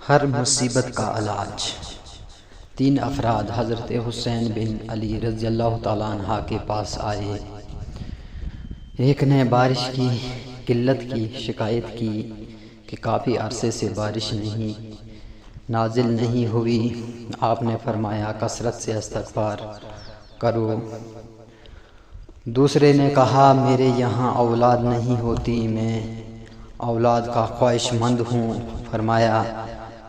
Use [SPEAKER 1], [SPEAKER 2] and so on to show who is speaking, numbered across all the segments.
[SPEAKER 1] ہر مصیبت کا علاج۔ 3 افراد حضرت حسین بن علی رضی اللہ تعالیٰ عنہ کے پاس آئے۔ ایک نے بارش کی قلت کی شکایت کی کہ کافی عرصے سے بارش نازل نہیں ہوئی۔ آپ نے فرمایا کثرت سے استغفار کرو۔ دوسرے نے کہا میرے یہاں اولاد نہیں ہوتی، میں اولاد کا خواہش مند ہوں۔ فرمایا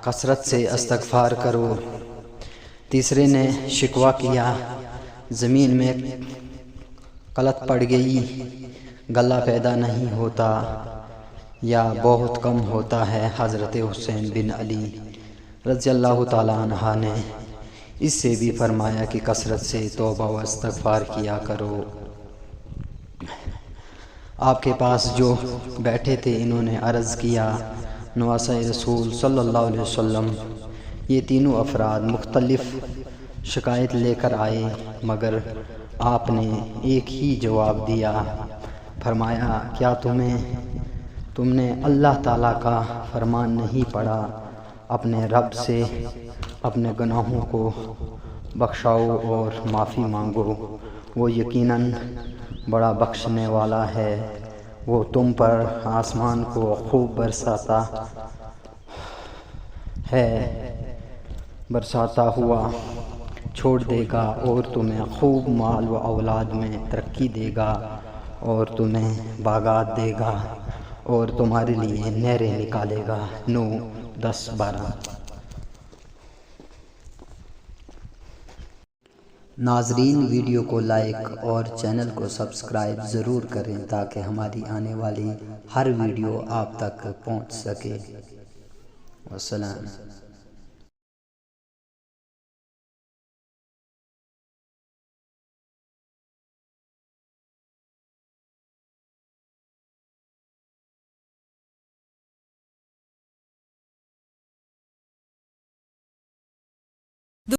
[SPEAKER 1] کثرت سے استغفار کرو۔ تیسرے نے شکوہ کیا زمین میں قلت پڑ گئی، غلہ پیدا نہیں ہوتا یا بہت کم ہوتا ہے۔ حضرت حسین بن علی رضی اللہ تعالیٰ عنہ نے اس سے بھی فرمایا کہ کثرت سے توبہ و استغفار کیا کرو۔ آپ کے پاس جو بیٹھے تھے انہوں نے عرض کیا نواسۂ رسول صلی اللہ علیہ وسلم، یہ تینوں افراد مختلف شکایت لے کر آئے مگر آپ نے ایک ہی جواب دیا۔ فرمایا کیا تم نے اللہ تعالیٰ کا فرمان نہیں پڑھا؟ اپنے رب سے اپنے گناہوں کو بخشاؤ اور معافی مانگو، وہ یقیناً بڑا بخشنے والا ہے۔ وہ تم پر آسمان کو خوب برساتا ہوا چھوڑ دے گا اور تمہیں خوب مال و اولاد میں ترقی دے گا اور تمہیں باغات دے گا اور تمہارے لیے نہریں نکالے گا۔ 9، 10، 12۔ ناظرین ویڈیو کو لائک اور چینل کو سبسکرائب ضرور کریں تاکہ ہماری آنے والی ہر ویڈیو آپ تک پہنچ سکے۔ والسلام۔